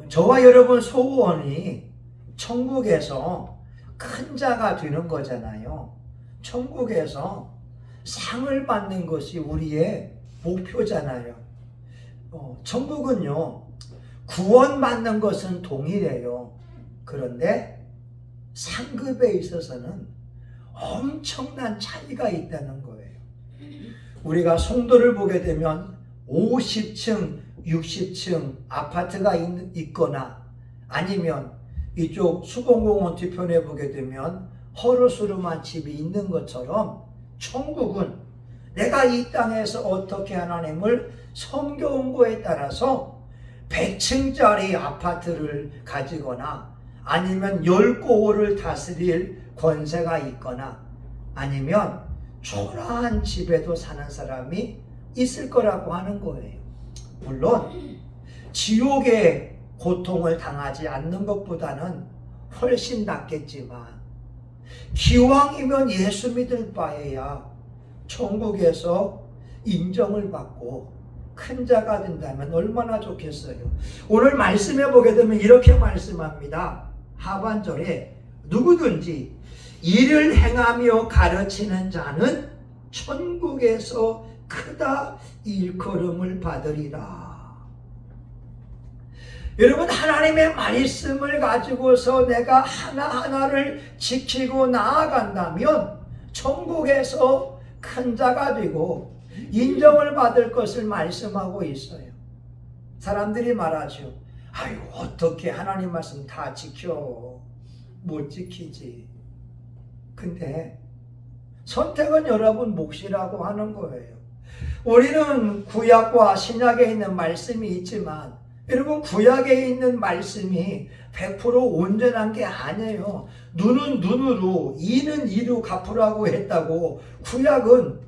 저와 여러분 소원이 천국에서 큰 자가 되는 거잖아요. 천국에서 상을 받는 것이 우리의 목표잖아요. 천국은요, 구원받는 것은 동일해요. 그런데 상급에 있어서는 엄청난 차이가 있다는 거예요. 우리가 송도를 보게 되면 50층, 60층 아파트가 있거나 아니면 이쪽 수봉공원 뒤편에 보게 되면 허르스름한 집이 있는 것처럼 천국은 내가 이 땅에서 어떻게 하나님을 섬겨온 거에 따라서 100층짜리 아파트를 가지거나 아니면 10고을을 다스릴 권세가 있거나 아니면 초라한 집에도 사는 사람이 있을 거라고 하는 거예요. 물론 지옥의 고통을 당하지 않는 것보다는 훨씬 낫겠지만 기왕이면 예수 믿을 바에야 천국에서 인정을 받고 큰 자가 된다면 얼마나 좋겠어요. 오늘 말씀해 보게 되면 이렇게 말씀합니다. 하반절에 누구든지 이를 행하며 가르치는 자는 천국에서 크다 일컬음을 받으리라. 여러분, 하나님의 말씀을 가지고서 내가 하나하나를 지키고 나아간다면 천국에서 큰 자가 되고 인정을 받을 것을 말씀하고 있어요. 사람들이 말하죠. 아유, 어떻게 하나님 말씀 다 지켜? 못 지키지. 근데 선택은 여러분 몫이라고 하는 거예요. 우리는 구약과 신약에 있는 말씀이 있지만 여러분, 구약에 있는 말씀이 100% 온전한 게 아니에요. 눈은 눈으로, 이는 이로 갚으라고 했다고. 구약은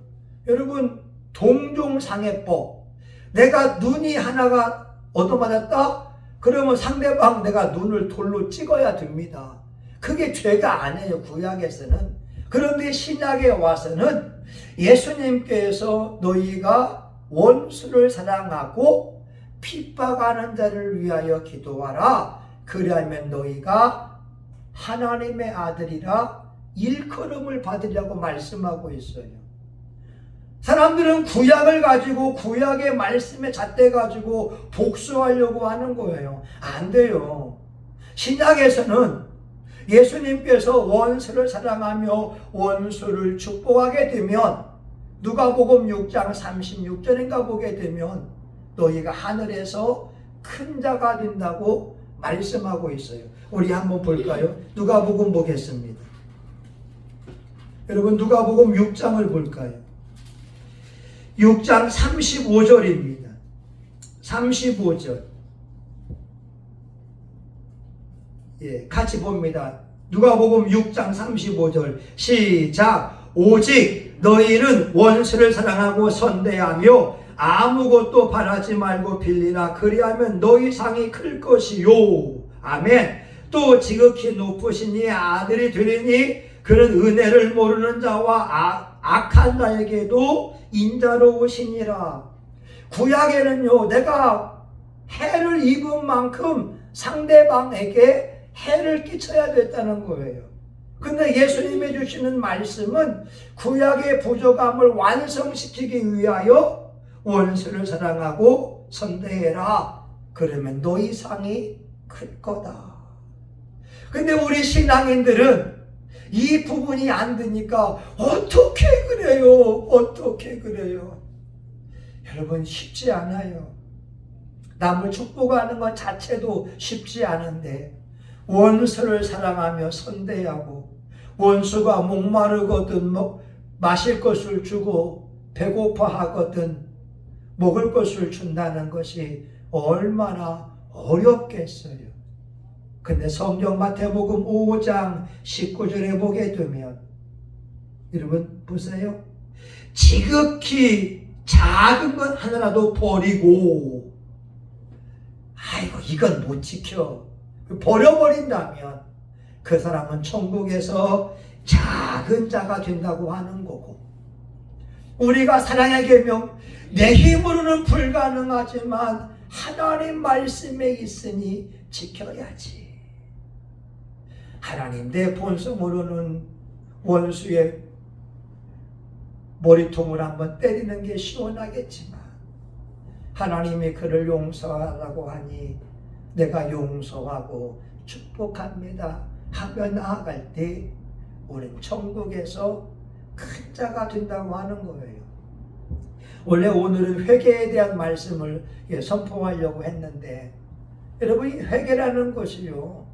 여러분 동종상해법. 내가 눈이 하나가 얻어맞았다? 그러면 상대방 내가 눈을 돌로 찍어야 됩니다. 그게 죄가 아니에요, 구약에서는. 그런데 신약에 와서는 예수님께서 너희가 원수를 사랑하고 핍박하는 자를 위하여 기도하라. 그러면 너희가 하나님의 아들이라 일컬음을 받으리라고 말씀하고 있어요. 사람들은 구약을 가지고 구약의 말씀에 잣대가지고 복수하려고 하는 거예요. 안 돼요. 신약에서는 예수님께서 원수를 사랑하며 원수를 축복하게 되면 누가복음 6장 36절인가 보게 되면 너희가 하늘에서 큰 자가 된다고 말씀하고 있어요. 우리 한번 볼까요? 누가복음 보겠습니다. 여러분, 누가복음 6장을 볼까요? 6장 35절입니다. 35절. 예, 같이 봅니다. 누가복음 6장 35절. 시작. 오직 너희는 원수를 사랑하고 선대하며 아무것도 바라지 말고 빌리라. 그리하면 너희 상이 클 것이요. 아멘. 또 지극히 높으신 이 아들이 되리니 그는 은혜를 모르는 자와 악한 자에게도 인자로우시니라. 구약에는요, 내가 해를 입은 만큼 상대방에게 해를 끼쳐야 됐다는 거예요. 근데 예수님이 주시는 말씀은 구약의 부족함을 완성시키기 위하여 원수를 사랑하고 선대해라. 그러면 너희 상이 클 거다. 근데 우리 신앙인들은 이 부분이 안 되니까 어떻게 그래요? 어떻게 그래요? 여러분, 쉽지 않아요. 남을 축복하는 것 자체도 쉽지 않은데 원수를 사랑하며 선대하고 원수가 목마르거든 마실 것을 주고 배고파하거든 먹을 것을 준다는 것이 얼마나 어렵겠어요. 근데 성경 마태복음 5장 19절에 보게 되면 여러분 보세요. 지극히 작은 것 하나라도 버리고 아이고 이건 못 지켜 버려버린다면 그 사람은 천국에서 작은 자가 된다고 하는 거고, 우리가 사랑의 계명 내 힘으로는 불가능하지만 하나님 말씀에 있으니 지켜야지. 하나님 내 본성으로는 원수의 머리통을 한번 때리는 게 시원하겠지만 하나님이 그를 용서하라고 하니 내가 용서하고 축복합니다 하며 나아갈 때 우리는 천국에서 큰 자가 된다고 하는 거예요. 원래 오늘은 회개에 대한 말씀을 선포하려고 했는데 여러분, 이 회개라는 것이요,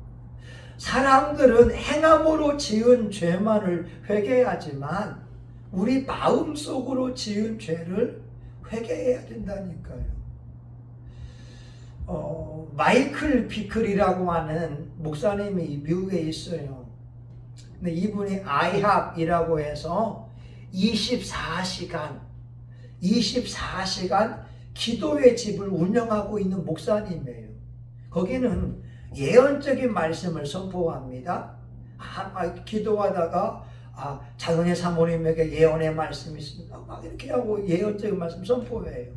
사람들은 행함으로 지은 죄만을 회개하지만 우리 마음속으로 지은 죄를 회개해야 된다니까요. 마이클 비클이라고 하는 목사님이 미국에 있어요. 근데 이분이 아이합이라고 해서 24시간 기도의 집을 운영하고 있는 목사님이에요. 거기는 예언적인 말씀을 선포합니다. 기도하다가 장은혜 사모님에게 예언의 말씀이 있습니다. 막 이렇게 하고 예언적인 말씀 선포해요.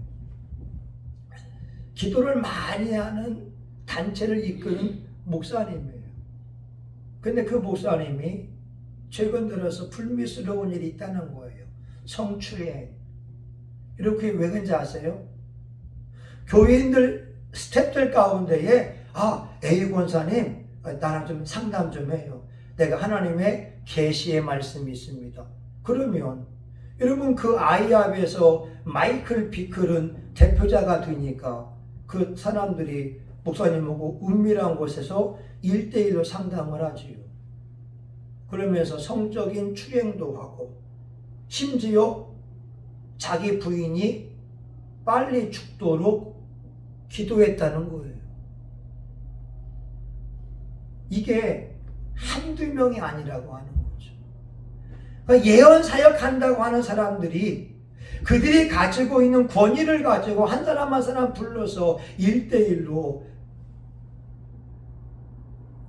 기도를 많이 하는 단체를 이끄는 목사님이에요. 근데 그 목사님이 최근 들어서 불미스러운 일이 있다는 거예요. 성추행. 이렇게 왜 그런지 아세요? 교인들, 스태프들 가운데에 A 권사님 나랑 좀 상담 좀 해요. 내가 하나님의 계시의 말씀이 있습니다. 그러면 여러분, 그 아이합에서 마이클 비클은 대표자가 되니까 그 사람들이 목사님하고 은밀한 곳에서 1대1로 상담을 하지요. 그러면서 성적인 추행도 하고 심지어 자기 부인이 빨리 죽도록 기도했다는 거예요. 이게 한두 명이 아니라고 하는 거죠. 그러니까 예언 사역한다고 하는 사람들이 그들이 가지고 있는 권위를 가지고 한 사람 한 사람 불러서 1대1로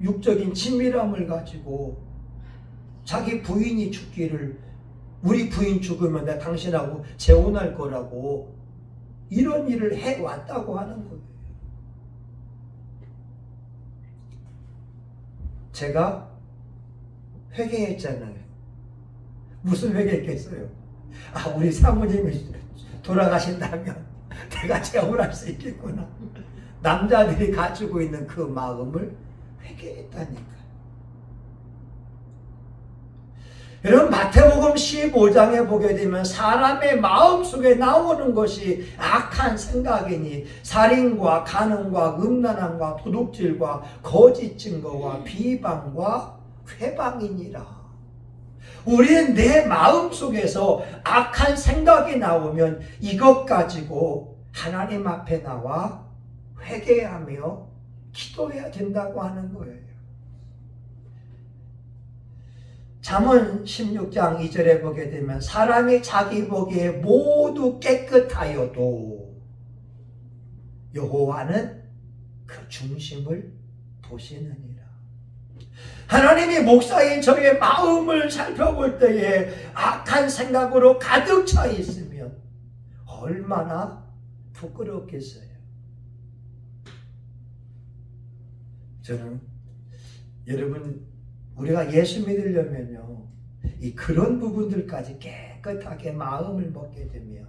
육적인 친밀함을 가지고 자기 부인이 죽기를, 우리 부인 죽으면 내가 당신하고 재혼할 거라고, 이런 일을 해왔다고 하는 거예요. 제가 회개했잖아요. 무슨 회개했겠어요? 우리 사모님이 돌아가신다면 내가 재혼할 수 있겠구나. 남자들이 가지고 있는 그 마음을 회개했다니까. 여러분, 마태복음 15장에 보게 되면 사람의 마음속에 나오는 것이 악한 생각이니 살인과 간음과 음란함과 도둑질과 거짓 증거와 비방과 회방이니라. 우리는 내 마음속에서 악한 생각이 나오면 이것 가지고 하나님 앞에 나와 회개하며 기도해야 된다고 하는 거예요. 잠언 16장 2절에 보게 되면 사람이 자기 보기에 모두 깨끗하여도 여호와는 그 중심을 보시느니라. 하나님이 목사인 저의 마음을 살펴볼 때에 악한 생각으로 가득 차 있으면 얼마나 부끄럽겠어요. 저는 여러분, 우리가 예수 믿으려면요, 그런 부분들까지 깨끗하게 마음을 먹게 되면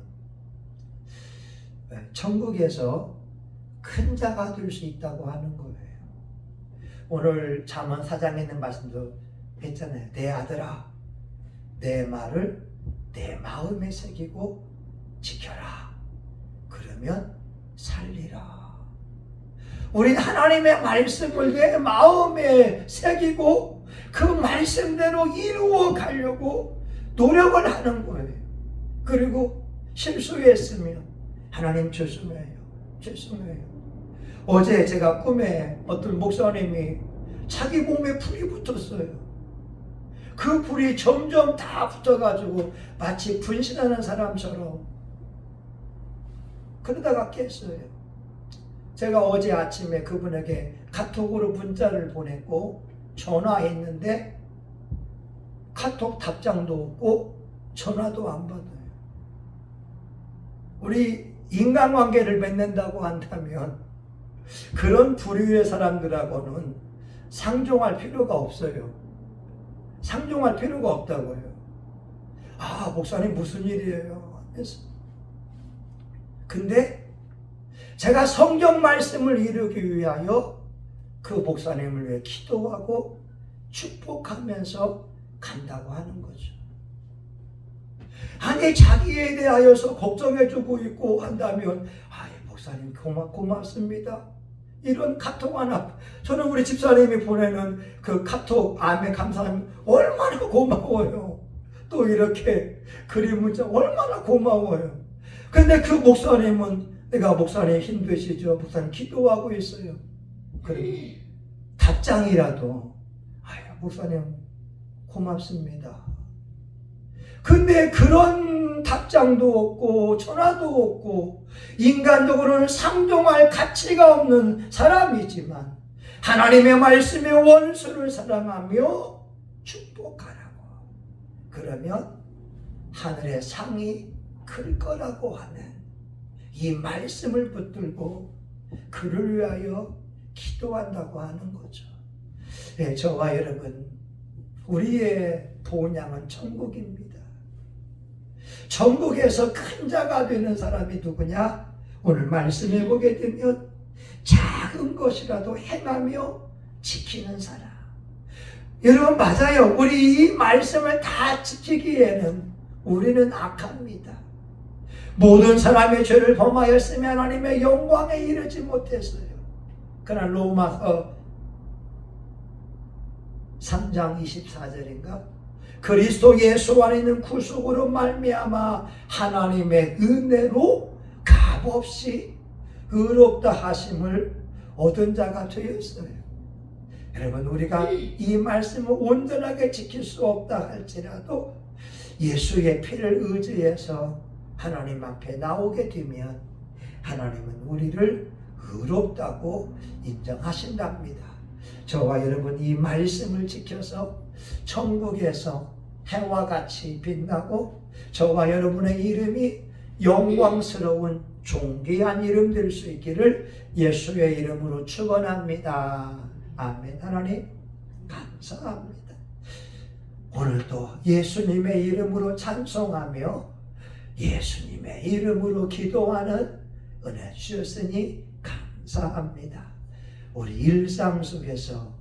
천국에서 큰 자가 될 수 있다고 하는 거예요. 오늘 잠언 4장에 있는 말씀도 했잖아요. 내 아들아, 내 말을 내 마음에 새기고 지켜라. 그러면 살리라. 우린 하나님의 말씀을 내 마음에 새기고 그 말씀대로 이루어 가려고 노력을 하는 거예요. 그리고 실수했으면 하나님 죄송해요. 어제 제가 꿈에 어떤 목사님이 자기 몸에 불이 붙었어요. 그 불이 점점 다 붙어가지고 마치 분신하는 사람처럼 그러다가 깼어요. 제가 어제 아침에 그분에게 카톡으로 문자를 보냈고 전화했는데 카톡 답장도 없고 전화도 안 받아요. 우리 인간관계를 맺는다고 한다면 그런 부류의 사람들하고는 상종할 필요가 없어요. 상종할 필요가 없다고요. 아, 목사님 무슨 일이에요? 하면서. 근데 제가 성경 말씀을 이루기 위하여 그 목사님을 위해 기도하고 축복하면서 간다고 하는 거죠. 아니, 자기에 대하여서 걱정해주고 있고 한다면, 아, 목사님 고맙습니다. 이런 카톡 하나, 저는 우리 집사님이 보내는 그 카톡, 아멘 감사합니다. 얼마나 고마워요. 또 이렇게 그림 문자 얼마나 고마워요. 근데 그 목사님은, 내가 목사님 힘드시죠? 목사님 기도하고 있어요. 그리고 답장이라도, 아유, 목사님 고맙습니다. 근데 그런 답장도 없고 전화도 없고 인간적으로는 상종할 가치가 없는 사람이지만 하나님의 말씀에 원수를 사랑하며 축복하라고, 그러면 하늘의 상이 클 거라고 하는 이 말씀을 붙들고 그를 위하여 기도한다고 하는 거죠. 네, 저와 여러분, 우리의 본향은 천국입니다. 천국에서 큰 자가 되는 사람이 누구냐? 오늘 말씀해 보게 되면 작은 것이라도 행하며 지키는 사람. 여러분, 맞아요. 우리 이 말씀을 다 지키기에는 우리는 악합니다. 모든 사람의 죄를 범하였으며 하나님의 영광에 이르지 못했어요. 그러나 로마서 3장 24절인가? 그리스도 예수 안에 있는 구속으로 말미암아 하나님의 은혜로 값없이 의롭다 하심을 얻은 자가 되었어요. 여러분, 우리가 이 말씀을 온전하게 지킬 수 없다 할지라도 예수의 피를 의지해서 하나님 앞에 나오게 되면 하나님은 우리를 의롭다고 인정하신답니다. 저와 여러분, 이 말씀을 지켜서 천국에서 해와 같이 빛나고 저와 여러분의 이름이 영광스러운 존귀한 이름 될 수 있기를 예수의 이름으로 축원합니다. 아멘. 하나님 감사합니다. 오늘도 예수님의 이름으로 찬송하며 예수님의 이름으로 기도하는 은혜 주셨으니 감사합니다. 우리 일상 속에서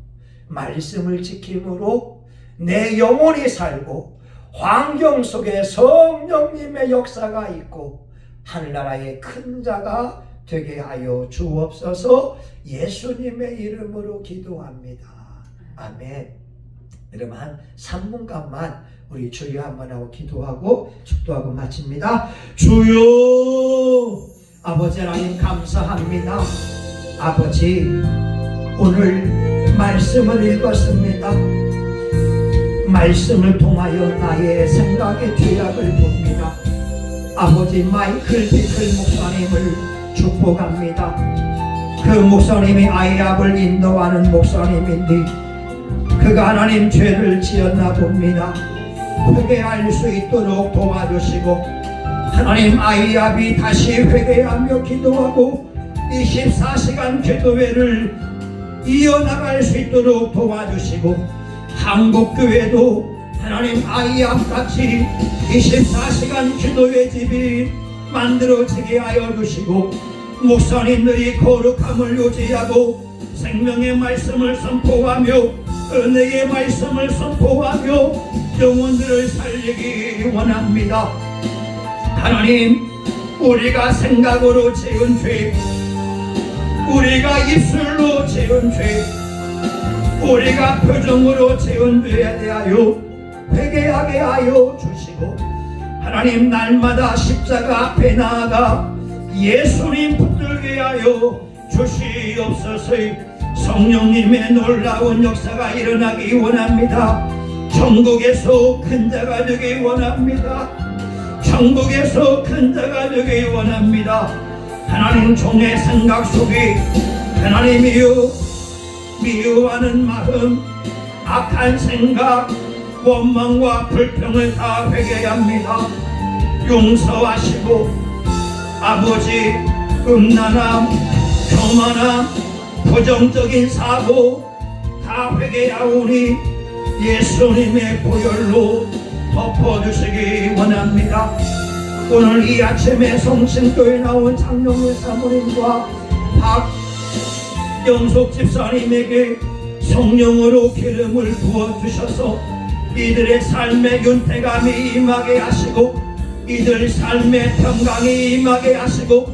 말씀을 지킴으로 내 영혼이 살고 환경 속에 성령님의 역사가 있고 하늘나라의 큰 자가 되게 하여 주옵소서. 예수님의 이름으로 기도합니다. 아멘. 여러분, 한 3분간만 우리 주여 한번 하고 기도하고 축도하고 마칩니다. 주여, 아버지 하나님 감사합니다. 아버지, 오늘 말씀을 읽었습니다. 말씀을 통하여 나의 생각의 죄악을 봅니다. 아버지, 마이클 비클 목사님을 축복합니다. 그 목사님이 아이압을 인도하는 목사님인데 그가 하나님 죄를 지었나 봅니다. 회개할 수 있도록 도와주시고 하나님, 아이압이 다시 회개하며 기도하고 24시간 기도회를 이어나갈 수 있도록 도와주시고 한국교회도 하나님 아이압같이 24시간 기도회 집이 만들어지게 하여 주시고 목사님들이 거룩함을 유지하고 생명의 말씀을 선포하며 은혜의 말씀을 선포하며 영혼들을 살리기 원합니다. 하나님, 우리가 생각으로 지은 죄, 우리가 입술로 지은 죄, 우리가 표정으로 지은 죄에 대하여 회개하게 하여 주시고 하나님, 날마다 십자가 앞에 나아가 예수님 붙들게 하여 주시옵소서. 성령님의 놀라운 역사가 일어나기 원합니다. 천국에서 큰 자가 되기 원합니다. 천국에서 큰 자가 되기 원합니다. 하나님, 종의 생각 속에 하나님이여 미워하는 마음, 악한 생각, 원망과 불평을 다 회개합니다. 용서하시고 아버지, 음란함, 교만함, 부정적인 사고 다 회개하오니 예수님의 보혈로 덮어주시기 원합니다. 오늘 이 아침에 성신교에 나온 장영일 사모님과 박영석 집사님에게 성령으로 기름을 부어주셔서 이들의 삶의 윤택함이 임하게 하시고 이들 삶의 평강이 임하게 하시고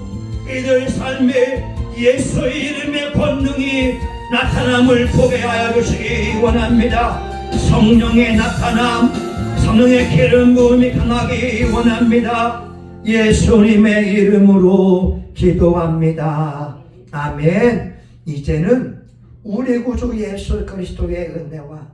이들 삶에 예수의 이름의 권능이 나타남을 보게 하여 주시기 원합니다. 성령의 나타남, 성령의 기름 부음이 강하기 원합니다. 예수님의 이름으로 기도합니다. 아멘. 이제는 우리 구주 예수 그리스도의 은혜와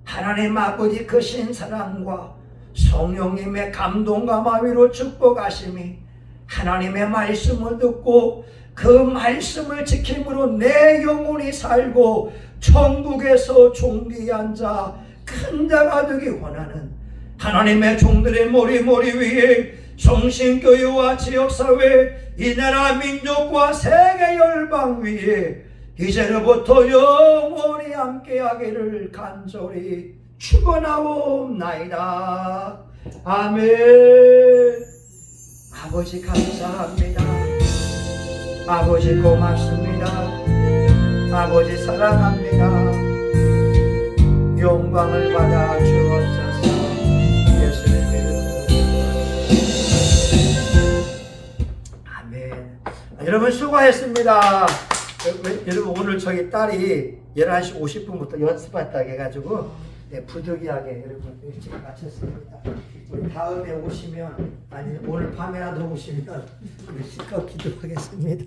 하나님 아버지 크신 사랑과 성령님의 감동과 마위로 축복하심이 하나님의 말씀을 듣고 그 말씀을 지킴으로 내 영혼이 살고 천국에서 존귀한 자, 큰 자가 되기 원하는 하나님의 종들의 머리 위에 성신교회와 지역사회, 이 나라 민족과 세계 열방 위에 이제로부터 영원히 함께하기를 간절히 축원하옵나이다. 아멘. 아버지 감사합니다. 아버지 고맙습니다. 아버지 사랑합니다. 영광을 받아 주옵소서. 예수님의 이름으로. 아멘. 여러분 수고하셨습니다. 여러분 오늘 저희 딸이 11시 50분부터 연습한다고 해가지고 부득이하게 여러분 일찍 마쳤습니다. 우리 다음에 오시면 아니 오늘 밤에라도 오시면 우리 실컷 기도하겠습니다.